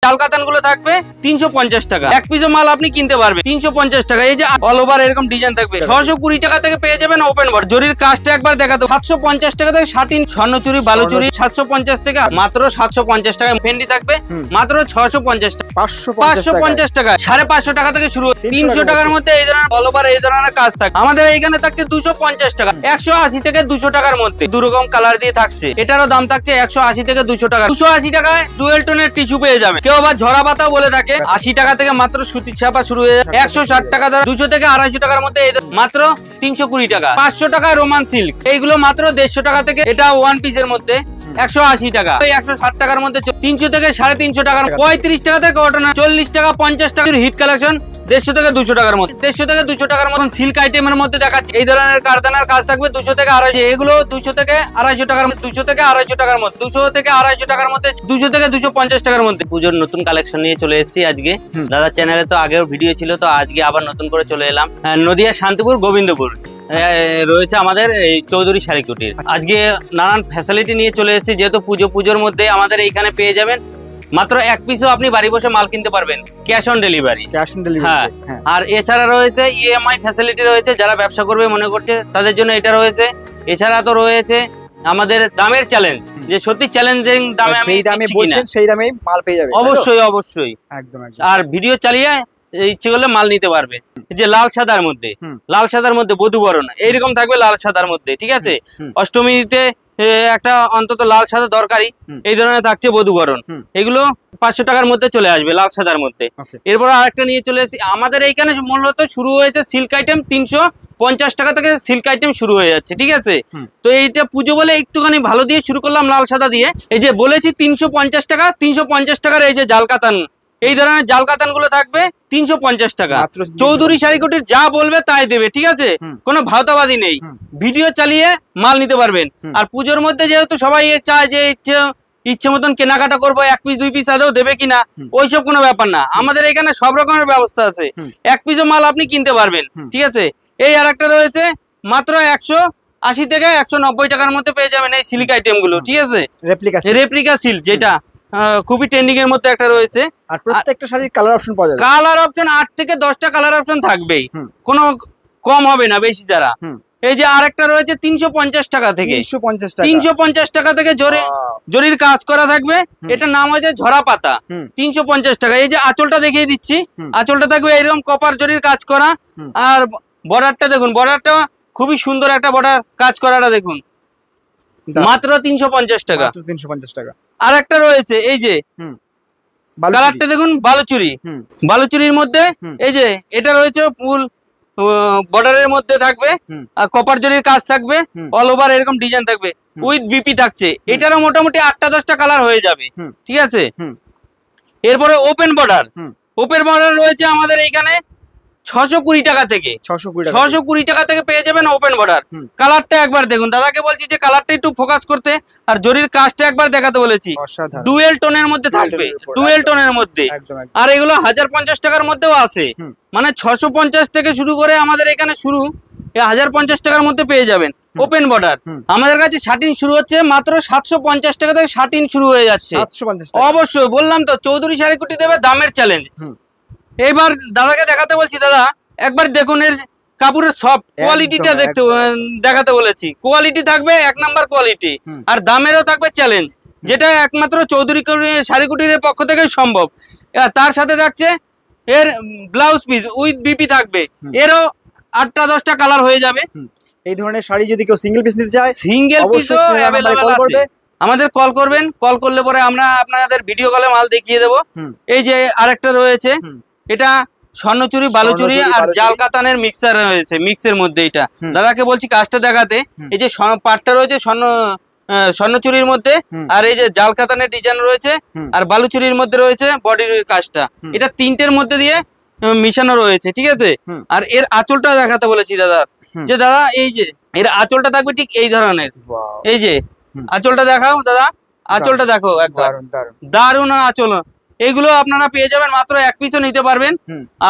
জাল কাতান গুলো থাকবে 350 টাকা। এক পিসও মাল আপনি কিনতে পারবেন 350 টাকা। এই যে অল ওভার এরকম ডিজাইন থাকবে 620 টাকা থেকে পেয়ে যাবেন ওপেন বর্ডার। জরির কাজটা একবার দেখাতো 750 টাকা থেকে শাটিন স্বর্ণচুরি বালুচুরি 750 থেকে মাত্র 750 টাকা। ফেন্ডি থাকবে মাত্র 650 টাকা 550 টাকা। 550 টাকা থেকে শুরু 300 টাকার মধ্যে এই ধরনের অল ওভার এই ধরনের কাজ থাকে। আমাদের এইখানে থাকছে 250 টাকা 180 থেকে 200 টাকার মধ্যে দুরকম কালার দিয়ে থাকছে। এটারও দাম থাকছে 180 থেকে 200 টাকা। 280 টাকায় ডুয়েল টোনের টিস্যু পেয়ে যাবে। কেউ আবার ঝরা পাতা বলে থাকে 80 টাকা থেকে মাত্র সুতির ছাপা শুরু হয়ে যায়। 160 টাকা ধরে 200 থেকে 250 টাকার মধ্যে মাত্র 320 টাকা। 500 টাকা রোমান সিল্ক এইগুলো মাত্র 150 টাকা থেকে। এটা ওয়ান পিসের মধ্যে 180 টাকা। 160 টাকার মধ্যে 300 থেকে 350 টাকার। 35 টাকা থেকে কটন 40 টাকা 50 টাকা হিট কালেকশন 150 থেকে 200 টাকার মধ্যে। 150 থেকে 200 টাকার মতন সিল্ক আইটেমের মধ্যে দেখাচ্ছে। এই ধরনের কারদানার কাজ থাকবে 200 থেকে 250। এগুলো 200 থেকে 250 টাকার মধ্যে। 200 থেকে 250 টাকার মধ্যে 200 থেকে 250 টাকার মধ্যে 200 থেকে 250 টাকার মধ্যে। পুজোর নতুন কালেকশন নিয়ে চলে এসেছি আজকে। দাদা চ্যানেলে তো আগেও ভিডিও ছিল, তো আজকে আবার নতুন করে চলে এলাম। নদিয়া শান্তিপুর গোবিন্দপুর রয়েছে আমাদের এই চৌধুরী শাড়ি কুটির। আজকে নানান ফ্যাসিলিটি নিয়ে চলে এসেছি। যেহেতু পুজোর মধ্যে আমাদের এইখানে পেয়ে যাবেন মাত্র এক পিসও আপনি বাড়ি বসে মাল কিনতে পারবেন ক্যাশ অন ডেলিভারি। হ্যাঁ, আর এছাড়া রয়েছে ইএমআই ফ্যাসিলিটি রয়েছে। যারা ব্যবসা করবে মনে করছে তাদের জন্য এটা রয়েছে। এছাড়া তো রয়েছে আমাদের দামের চ্যালেঞ্জ, যে সত্যি চ্যালেঞ্জিং দামে আমি সেই দামেই মাল পেয়ে যাবে। অবশ্যই অবশ্যই একদম। আর ভিডিও চালিয়ে ইচ্ছে করলে মাল নিতে পারবে। যে লাল সাদার মধ্যে বধূবরণ এইরকম থাকবে লাল সাদার মধ্যে, ঠিক আছে। অষ্টমীতে একটা অন্তত লাল সাদা দরকারি, এই ধরনের থাকছে বধূবরণ। এগুলো 500 টাকার মধ্যে চলে আসবে লাল সাদার মধ্যে। এরপর আরেকটা নিয়ে চলে এসেছি। আমাদের এইখানে মূলত শুরু হয়েছে সিল্ক আইটেম 350 টাকা থেকে সিল্ক আইটেম শুরু হয়ে যাচ্ছে, ঠিক আছে। তো এইটা পুজো বলে একটুখানি ভালো দিয়ে শুরু করলাম লাল সাদা দিয়ে। এই যে বলেছি 350 টাকা, 350 টাকার এই যে জাল কাতান, এই ধরনের জাল কাতান গুলো থাকবে 350 টাকা। চৌধুরী শাড়ি কুটির যা বলবে তাই দেবে, ঠিক আছে। কোনো ভাওতাবাদী নেই, ভিডিও চালিয়ে মাল নিতে পারবেন। আর পুজোর মধ্যে যেহেতু সবাই চায় যে ইচ্ছে মতন কেনাকাটা করবো, এক পিস 2 পিস আদৌ দেবে কিনা ওইসব কোনো ব্যাপার না। আমাদের এখানে সব রকমের ব্যবস্থা আছে। এক পিসও মাল আপনি কিনতে পারবেন, ঠিক আছে। এই আর একটা রয়েছে মাত্র 180 থেকে 190 টাকার মধ্যে পেয়ে যাবেন এই সিল্ক আইটেম গুলো, ঠিক আছে। রেপ্লিকা সিল্ক যেটা খুবই ট্রেন্ডিং এর মধ্যে একটা রয়েছে। আর প্রত্যেকটা শাড়ির কালার অপশন পাওয়া যাবে। কালার অপশন 8 থেকে 10টা কালার অপশন থাকবেই, কোনো কম হবে না বেশি যারা। এই যে আরেকটা রয়েছে 350 টাকা থেকে 350 টাকা থেকে জরির কাজ করা থাকবে। এটা নাম হচ্ছে ঝরা পাতা 350 টাকা। এই যে আঁচলটা দেখিয়ে দিচ্ছি, আঁচলটা থাকবে এরকম কপার জরির কাজ করা। আর বর্ডারটা দেখুন, বর্ডারটা খুবই সুন্দর একটা বর্ডার কাজ করাটা দেখুন, মাত্র 350 টাকা। 350 টাকা। আর একটা রয়েছে এই যে কালারটা দেখুন, বালুচুরির মধ্যে এই যে এটা রয়েছে ফুল বর্ডারের মধ্যে থাকবে, আর কপার জরির কাজ থাকবে, অল ওভার এরকম ডিজাইন থাকবে, উইথ বিপি থাকছে। এটারও মোটামুটি 8টা 10টা কালার হয়ে যাবে, ঠিক আছে। এরপরে ওপেন বর্ডার রয়েছে আমাদের এইখানে 620 টাকা থেকে 620 টাকা থেকে পেয়ে যাবেন ওপেন বর্ডার। কালারটা একবার দেখুন, দাদাকে বলছি যে কালারটা একটু ফোকাস করতে, আর জরির কাজটা একবার দেখাতে বলেছি। ডুয়েল টোনের মধ্যে থাকবে, ডুয়েল টোনের মধ্যে। আর এগুলো 1050 টাকার মধ্যেও আছে, মানে 650 থেকে শুরু করে আমাদের এখানে শুরু 1050 টাকার মধ্যে পেয়ে যাবেন ওপেন বর্ডার। আমাদের কাছে শাটিন শুরু হচ্ছে মাত্র 750 টাকা থেকে শাটিন শুরু হয়ে যাচ্ছে। অবশ্যই বললাম তো, চৌধুরী শাড়ি কুটি দেবে দামের চ্যালেঞ্জ। এবার দাদাকে দেখাতে বলছি, দাদা একবার দেখুন এর কাপড়ের সফট কোয়ালিটিটা দেখাতে বলেছি। কোয়ালিটি থাকবে 1 নাম্বার কোয়ালিটি, আর দামেরও থাকবে চ্যালেঞ্জ, যেটা একমাত্র চৌধুরী শাড়ি কুটিরের পক্ষ থেকে সম্ভব। তার সাথে থাকছে এর ব্লাউজ পিস উইথ বিপি থাকবে, এরও 8টা 10টা কালার হয়ে যাবে। এই ধরনের শাড়ি যদি কেউ সিঙ্গেল পিস নিতে চায়, সিঙ্গেল পিসও अवेलेबल আছে। আমাদের কল করবেন, কল করলে পরে আমরা আপনাদের ভিডিও কলে মাল দেখিয়ে দেবো। এই যে আরেকটা রয়েছে, এটা স্বর্ণচুরি বালুচুরি আর জাল কাতানের মিক্সার রয়েছে, মিক্সের মধ্যে। এটা দাদাকে বলছি কাজটা দেখাতে। এই যে পাটটা রয়েছে স্বর্ণচুরির মধ্যে, আর এই যে জাল কাতানের ডিজাইন রয়েছে, আর বালুচুরির মধ্যে রয়েছে বডির কাজটা। এটা 3টের মধ্যে দিয়ে মিশানো রয়েছে, ঠিক আছে। আর এর আঁচলটা দেখাতে বলেছি দাদা, যে দাদা এই যে এর আঁচলটা থাকবে ঠিক এই ধরনের। এই যে আঁচলটা দেখাও দাদা, আঁচলটা দেখো একবার, দারুণ আঁচল। এগুলো আপনারা পেয়ে যাবেন মাত্র এক পিসও নিতে পারবেন,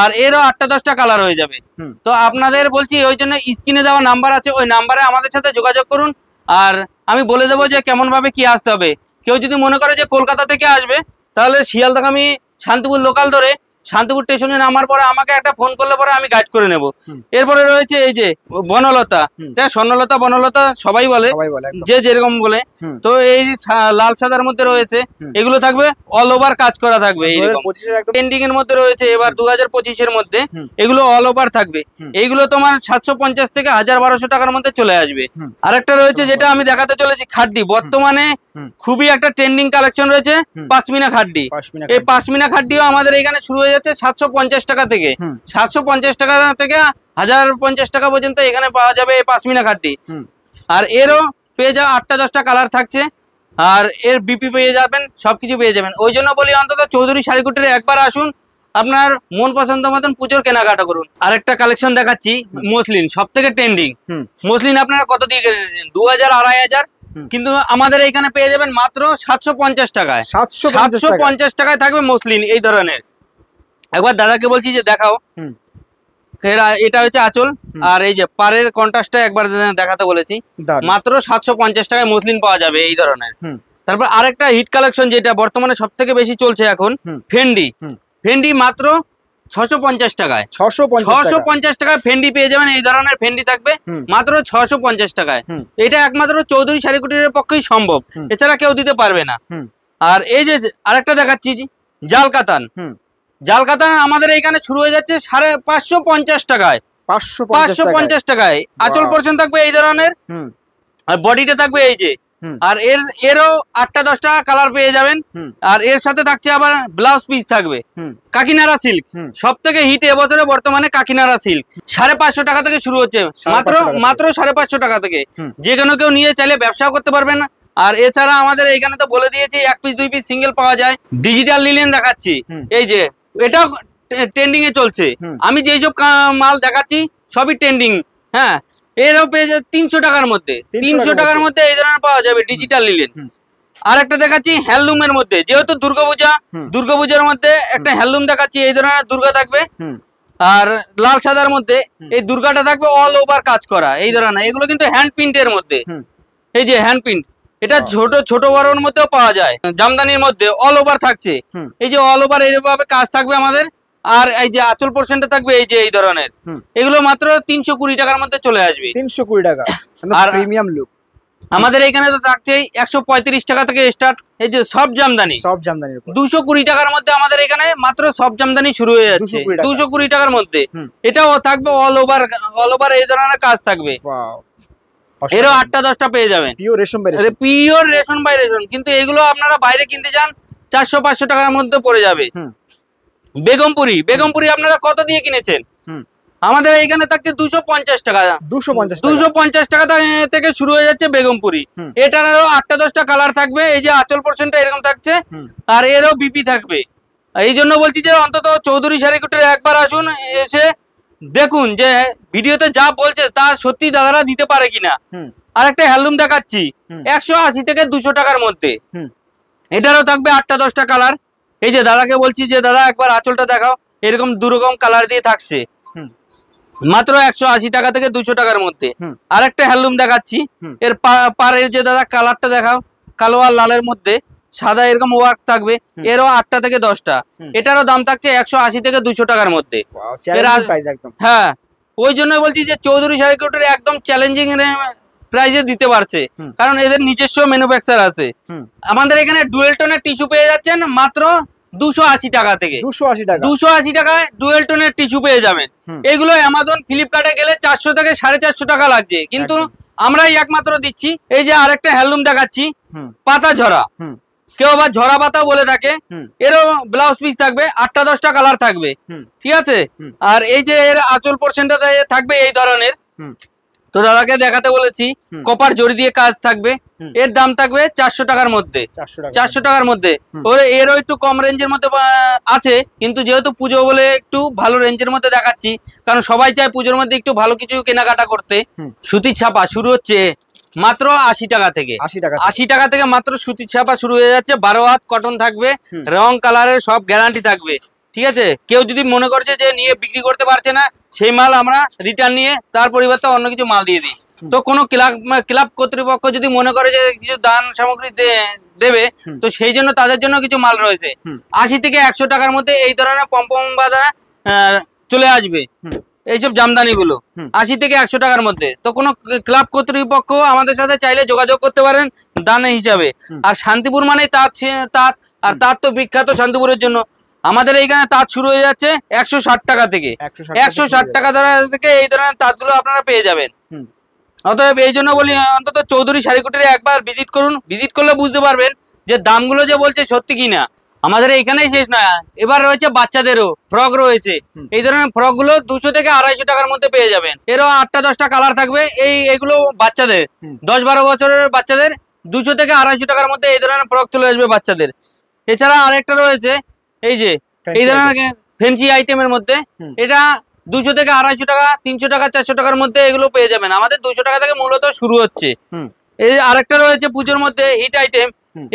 আর এরও 8টা 10টা কালার হয়ে যাবে। তো আপনাদের বলছি ওই জন্য স্ক্রিনে দেওয়া নাম্বার আছে, ওই নাম্বারে আমাদের সাথে যোগাযোগ করুন। আর আমি বলে দেবো যে কেমন ভাবে কি আসতে হবে। কেউ যদি মনে করে যে কলকাতা থেকে আসবে, তাহলে শিয়ালদাগামী শান্তিপুর লোকাল ধরে শান্তিপুর স্টেশনে নামার পরে আমাকে একটা ফোন করলে পরে আমি গাইড করে নেব। এরপরে রয়েছে এই যে বনলতা, স্বর্ণলতা বনলতা সবাই বলে, যে যেরকম বলে। তো এই লাল সাদার মধ্যে রয়েছে, এগুলো থাকবে অল ওভার কাজ করা থাকবে, এইরকম ট্রেন্ডিং এর মধ্যে রয়েছে এবার 2025 মধ্যে, এগুলো অল ওভার থাকবে। এইগুলো তোমার 750 থেকে 1200 টাকার মধ্যে চলে আসবে। আরেকটা রয়েছে যেটা আমি দেখাতে চলেছি খাড্ডি, বর্তমানে খুবই একটা ট্রেন্ডিং কালেকশন রয়েছে পাশমিনা খাড্ডি। এই পাশমিনা খাড্ডিও আমাদের এখানে শুরু হয়ে যাচ্ছে 750 টাকা থেকে, 750 টাকা থেকে 1050 টাকা পর্যন্ত এখানে পাওয়া যাবে এই পাশমিনা খাড্ডি। আর এরও পেয়ে যাওয়া 8টা-10টা কালার থাকছে, আর এর বিপি পেয়ে যাবেন, সবকিছু পেয়ে যাবেন। ওই জন্য বলি অন্তত চৌধুরী শাড়িকুটির একবার আসুন, আপনার মন পছন্দ মতন পুজোর কেনাকাটা করুন। আরেকটা কালেকশন দেখাচ্ছি মসলিন, সব থেকে ট্রেন্ডিং মসলিন। আপনারা কত দিয়ে কিনেছেন? 2000-2500, কিন্তু আমাদের এইখানে পেয়ে যাবেন মাত্র 750 টাকায়। 750 টাকায় থাকবে মসলিন এই ধরনের। একবার দাদাকে বলছি যে দেখাও, এটা হচ্ছে আঁচল, আর এই যে পাড়ের কন্ট্রাস্টটা একবার দেখাতে বলেছি। মাত্র 750 টাকায় মসলিন পাওয়া যাবে এই ধরনের। তারপর আরেকটা হিট কালেকশন যেটা বর্তমানে সব থেকে বেশি চলছে এখন, ফেন্ডি। ফেন্ডি মাত্র 650 টাকায়, 650 টাকায় ফেন্ডি পেয়ে যাবেন। এই ধরনের ফেন্ডি থাকবে মাত্র 650 টাকায়। এটা একমাত্র চৌধুরী শাড়িকুটির পক্ষেই সম্ভব, এছাড়া কেউ দিতে পারবে না। আর এই যে আরেকটা দেখাচ্ছি জাল কাতান, জাল কাতান আমাদের এইখানে শুরু হয়ে যাচ্ছে 550 টাকায়, 550 টাকায়। আঁচল পোরশন থাকবে এই ধরনের, আর বডিটা থাকবে এই যে, আর এরও 8টা-10টা কালার পেয়ে যাবেন। আর এর সাথে থাকছে আবার ব্লাউজ পিস থাকবে কাকিনারা সিল্ক, সব থেকে হিট এবছরে বর্তমানে কাকিনারা সিল্ক। 550 টাকা থেকে শুরু হচ্ছে, মাত্র 550 টাকা থেকে। যে কোনো কেউ নিয়ে চাইলে ব্যবসা করতে পারবেন। আর এছাড়া আমাদের এইখানে তো বলে দিয়েছি 1 পিস 2 পিস সিঙ্গেল পাওয়া যায়। ডিজিটাল লিলেন দেখাচ্ছি, এই যে এটা ট্রেন্ডিং এ চলছে। আমি যেই সব মাল দেখাচ্ছি সবই ট্রেন্ডিং। হ্যাঁ, এরও পেয়ে যাবে 300 টাকার মধ্যে, 300 টাকার মধ্যে এই ধরনের পাওয়া যাবে ডিজিটাল লিলেন। আর একটা দেখাচ্ছি হ্যান্ডলুমের মধ্যে, যেহেতু দুর্গাপূজার মধ্যে একটা হ্যান্ডলুম দেখাচ্ছি। এই ধরনের দুর্গা থাকবে, আর লাল সাদার মধ্যে এই দুর্গাটা থাকবে অল ওভার কাজ করা এই ধরনের। এগুলো কিন্তু হ্যান্ড প্রিন্টের মধ্যে, এই যে হ্যান্ড প্রিন্ট। এটা ছোট বড়র মধ্যেও পাওয়া যায়, জামদানির মধ্যে অল ওভার থাকছে। এই যে অল ওভার এইভাবে কাজ থাকবে আমাদের। আর এই যে আঁচল পোরশনটা থাকবে এই যে এই ধরনের, এগুলো মাত্র 320 টাকার মধ্যে চলে আসবে। 320 টাকা, আর প্রিমিয়াম লুক। আমাদের এখানে তো থাকছেই 135 টাকা থেকে স্টার্ট। এই যে সব জামদানি 220 টাকার মধ্যে আমাদের এখানে মাত্র সব জামদানি শুরু হয়ে যাচ্ছে 220 টাকার মধ্যে। এটাও থাকবে অল ওভার এই ধরনের কাজ থাকবে। এরও 8টা-10টা পেয়ে যাবেন, পিওর রেশন বাই রেশন। কিন্তু এগুলো আপনারা বাইরে কিনতে যান 400-500 টাকার মধ্যে পড়ে যাবে। বেগমপুরি আপনারা কত দিয়ে কিনেছেন? আমাদের এখানে থাকছে 250 টাকা, 250 টাকা থেকে শুরু হয়ে যাচ্ছে বেগমপুরি। এটারও 8টা-10টা কালার থাকবে। এই যে আঁচল পোরশনটা এরকম থাকছে, আর এরও বিপি থাকবে। এই জন্য বলছি যে অন্তত চৌধুরী শাড়িকুটির একবার আসুন, এসে দেখুন যে ভিডিওতে যা বলছে তা সত্যি দাদারা দিতে পারে কিনা। আর একটা হ্যান্ডলুম দেখাচ্ছি 180 থেকে 200 টাকার মধ্যে। এটারও থাকবে 8টা-10টা কালার। এই যে দাদাকে বলছি যে দাদা একবার আঁচলটা দেখাও, এরকম 2 রকম কালার দিয়ে থাকছে মাত্র 180 টাকা থেকে 200 টাকার মধ্যে। আর একটা হ্যান্ডলুম দেখাচ্ছি, এর পাড়ের যে দাদা কালারটা দেখাও, কালো আর লালের মধ্যে সাদা এরকম ওয়ার্ক থাকবে। এরও 8টা থেকে 10টা। এটারও দাম থাকছে 180 থেকে 200 টাকার মধ্যে। হ্যাঁ, ওই জন্য বলছি যে চৌধুরী শাড়িকুটির একদম চ্যালেঞ্জিং প্রাইজে দিতে পারছে, কারণ এদের নিজস্ব ম্যানুফ্যাকচার আছে। আমাদের এখানে ডুয়েল টোনের টিস্যু পেয়ে যাচ্ছেন মাত্র 280 টাকা থেকে, 280 টাকায় ডুয়েল টোনের টিস্যু পেয়ে যাবেন। এগুলো অ্যামাজন ফ্লিপকার্টে গেলে 400 থেকে 450 টাকা লাগছে, কিন্তু আমরাই একমাত্র দিচ্ছি। এই যে আরেকটা হ্যান্ডলুম দেখাচ্ছি পাতা ঝরা, কেউ আবার ঝরা পাতাও বলে থাকে। এরও ব্লাউজ পিস থাকবে, 8টা-10টা কালার থাকবে, ঠিক আছে। আর এই যে এর আঁচল পোরশনটা থাকবে এই ধরনের। তো দাদাকে দেখাতে বলেছি কপার জড়ি দিয়ে কাজ থাকবে। এর দাম থাকবে 400 টাকার মধ্যে, 400 টাকার মধ্যে। এরও একটু কম রেঞ্জের মধ্যে আছে, কিন্তু যেহেতু পুজো বলে একটু ভালো রেঞ্জের মধ্যে দেখাচ্ছি, কারণ সবাই চায় পুজোর মধ্যে একটু ভালো কিছু কেনাকাটা করতে। সুতির ছাপা শুরু হচ্ছে মাত্র 80 টাকা থেকে, 80 টাকা থেকে মাত্র সুতির ছাপা শুরু হয়ে যাচ্ছে। 12 হাত কটন থাকবে, রং কালারের সব গ্যারান্টি থাকবে, ঠিক আছে। কেউ যদি মনে করছে যে নিয়ে বিক্রি করতে পারছে না, সেই মাল আমরা রিটার্ন নিয়ে তার পরিবর্তে অন্য কিছু মাল দিয়ে দিই। তো কোনো ক্লাব কর্তৃপক্ষ যদি মনে করে যে কিছু দান সামগ্রী দেবে, তো সেই জন্য তাদের জন্য কিছু মাল রয়েছে। 80 থেকে 100 টাকার মধ্যে এই ধরনের পম্পম বাঁধানা চলে আসবে, এইসব জামদানি গুলো 80 থেকে 100 টাকার মধ্যে। তো কোনো ক্লাব কর্তৃপক্ষ আমাদের সাথে চাইলে যোগাযোগ করতে পারেন দানের হিসাবে। আর শান্তিপুর মানে তাঁত, আর তাঁত তো বিখ্যাত শান্তিপুরের জন্য। আমাদের এইখানে তাঁত শুরু হয়ে যাচ্ছে 160 টাকা থেকে, 160 টাকা থেকে এই ধরনের তাঁতগুলো আপনারা পেয়ে যাবেন। অতএব এই জন্য বলি, অন্তত চৌধুরী শাড়িকুটিরে একবার ভিজিট করুন। ভিজিট করলে বুঝতে পারবেন যে দামগুলো যে বলছে সত্যি কিনা। আমাদের এইখানেই শেষ নয়, এবার রয়েছে বাচ্চাদেরও ফ্রক রয়েছে। এই ধরনের ফ্রক গুলো 200 থেকে 250 টাকার মধ্যে পেয়ে যাবেন। এরও 8টা-10টা কালার থাকবে। এগুলো বাচ্চাদের 10-12 বছরের বাচ্চাদের 200 থেকে 250 টাকার মধ্যে এই ধরনের ফ্রক চলে আসবে বাচ্চাদের। এছাড়া আরেকটা রয়েছে এই যে এই ধরনের ফ্যান্সি আইটেমের মধ্যে, এটা 200 থেকে 250 টাকা, 300 টাকা, 400 টাকার মধ্যে এগুলো পেয়ে যাবেন। আমাদের 200 টাকা থেকে মূলত শুরু হচ্ছে। এই আরেকটা রয়েছে পুজোর মধ্যে হিট আইটেম।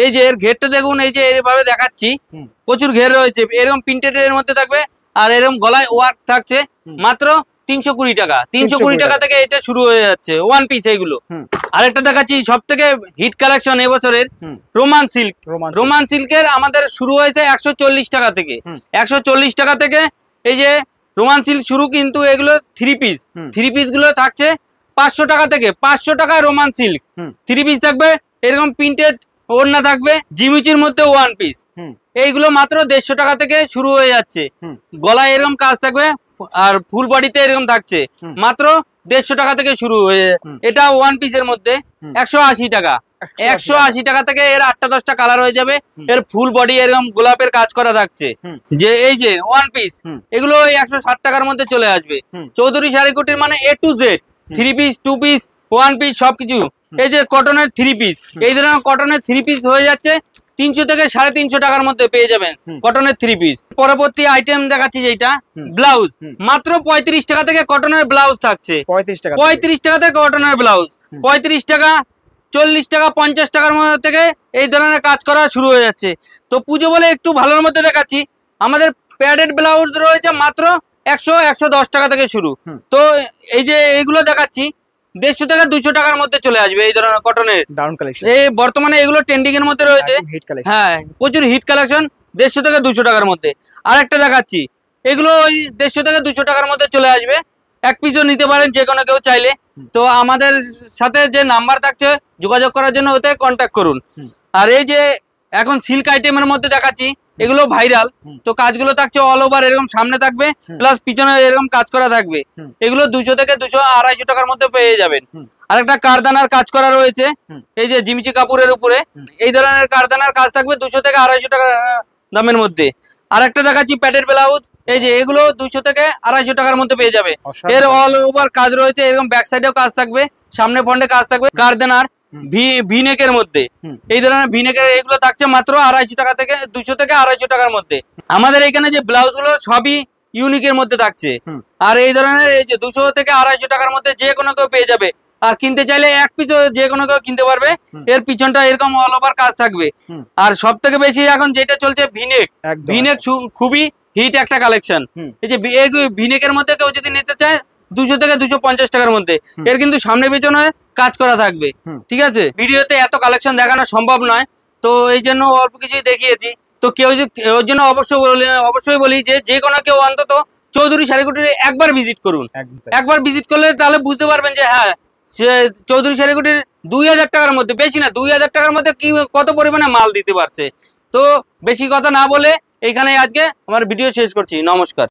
এই যে এর ঘেরটা দেখুন, এই যে এইভাবে দেখাচ্ছি, প্রচুর ঘের রয়েছে। এরকম প্রিন্টেড এর মধ্যে থাকবে, আর এরকম গলায় ওয়ার্ক থাকছে। মাত্র 320 টাকা, 320 টাকা থেকে এটা শুরু হয়ে যাচ্ছে ওয়ান পিস এইগুলো। আরেকটা দেখাচ্ছি সব থেকে হিট কালেকশন এবছরের, রোমান সিল্ক। রোমান সিল্কের আমাদের শুরু হয়েছে 140 টাকা থেকে। 140 টাকা থেকে এই যে রোমান সিল্ক শুরু, কিন্তু এগুলো থ্রি পিস গুলো থাকছে 500 টাকা থেকে। 500 টাকায় রোমান সিল্ক থ্রি পিস থাকবে। এরকম প্রিন্টেড ওড়না থাকবে, জিমিচুর মধ্যে ওয়ান পিস। এইগুলো মাত্র 150 টাকা থেকে শুরু হয়ে যাচ্ছে। গলায় এরকম কাজ থাকবে, আর ফুল বডিতে এরকম থাকছে। মাত্র 150 টাকা থেকে শুরু হয়ে, এটা ওয়ান পিসের মধ্যে 180 টাকা। 180 টাকা থেকে এর 8টা-10টা কালার হয়ে যাবে। এর ফুল বডি এরকম গোলাপের কাজ করা থাকছে। যে এই যে ওয়ান পিস, এগুলো 160 টাকার মধ্যে চলে আসবে। চৌধুরী শাড়িকুটির মানে A to Z, three piece, two piece, one piece সবকিছু। এই যে কটনের থ্রি পিস, এই ধরনের কটনের থ্রি পিস হয়ে যাচ্ছে 300 থেকে 350 টাকার মধ্যে পেয়ে যাবেন কটনের থ্রি পিস। পরবর্তী আইটেম দেখাচ্ছি যেটা ব্লাউজ, মাত্র 35 টাকা থেকে কটনের ব্লাউজ থাকছে। 35 টাকা থেকে কটনের ব্লাউজ, 35 টাকা, 40 টাকা, 50 টাকার মধ্যে থেকে এই ধরনের কাজ করা শুরু হয়ে যাচ্ছে। তো পুজো বলে একটু ভালোর মধ্যে দেখাচ্ছি। আমাদের প্যাডেড ব্লাউজ রয়েছে মাত্র 100-110 টাকা থেকে শুরু। তো এই যে এইগুলো দেখাচ্ছি 150 থেকে 200 টাকার মধ্যে চলে আসবে। এই ধরনের কটনের দারুণ কালেকশন, এই বর্তমানে এগুলো ট্রেন্ডিং এর মধ্যে রয়েছে। হ্যাঁ, প্রচুর হিট কালেকশন, 150 থেকে 200 টাকার মধ্যে। আরেকটা দেখাচ্ছি, এগুলো ওই 150 থেকে 200 টাকার মধ্যে চলে আসবে। এক পিসও নিতে পারেন যে কোনো কেউ চাইলে। তো আমাদের সাথে যে নাম্বার থাকছে যোগাযোগ করার জন্য ওতে কন্ট্যাক্ট করুন। আর এই যে এখন সিল্ক আইটেমের মধ্যে দেখাচ্ছি, এগুলো ভাইরাল। তো কাজগুলো থাকছে অল ওভার, এরকম সামনে থাকবে, প্লাস পিছনে এরকম কাজ করা থাকবে। এগুলো 200 থেকে 200-250 টাকার মধ্যে পেয়ে যাবেন। আরেকটা কারদানার কাজ করা রয়েছে, এই যে জিমিচি কাপড়ের উপরে এই ধরনের কারদানার কাজ থাকবে 200 থেকে 250 টাকা দামের মধ্যে। আরেকটা দেখাচ্ছি প্যাডেড ব্লাউজ, এই যে এগুলো 200 থেকে 250 টাকার মধ্যে পেয়ে যাবে। এর অল ওভার কাজ রয়েছে, এরকম ব্যাক সাইডেও কাজ থাকবে, সামনে ফ্রন্টে কাজ থাকবে। কারদানার ভিনেকের মধ্যে এই ধরনের ভিনেকের এগুলো থাকছে মাত্র 250 টাকা থেকে 200 থেকে 250 টাকার মধ্যে। আমাদের এখানে যে ব্লাউজ গুলো সবই ইউনিকের মধ্যে থাকছে। আর এই ধরনের এই যে 200 থেকে 250 টাকার মধ্যে যে কোনো কেউ পেয়ে যাবে। আর কিনতে চাইলে এক পিসও যে কোনো কেউ কিনতে পারবে। এর পিছনটা এরকম অল ওভার কাজ থাকবে। আর সব থেকে বেশি এখন যেটা চলছে ভিনেক, ভিনেক খুবই হিট একটা কালেকশন। এই যে ভিনেকের মধ্যে কেউ যদি নিতে চায় 200 থেকে 250 টাকার মধ্যে। এর কিন্তু সামনে পেছনে কাজ করা থাকবে। ঠিক আছে, ভিডিওতে এত কালেকশন দেখানো সম্ভব নয়, তো এই জন্য অল্প কিছুই দেখিয়েছি। তো কেউ ওর জন্য অবশ্যই বলি যে কোনো কেউ অন্তত চৌধুরী শাড়িকুটির একবার ভিজিট করুন। একবার ভিজিট করলে তাহলে বুঝতে পারবেন যে হ্যাঁ, সে চৌধুরী শাড়িকুটির 2000 টাকার মধ্যে, বেশি না 2000 টাকার মধ্যে কি কত পরিমাণে মাল দিতে পারছে। তো বেশি কথা না বলে এইখানে আজকে আমার ভিডিও শেষ করছি। নমস্কার।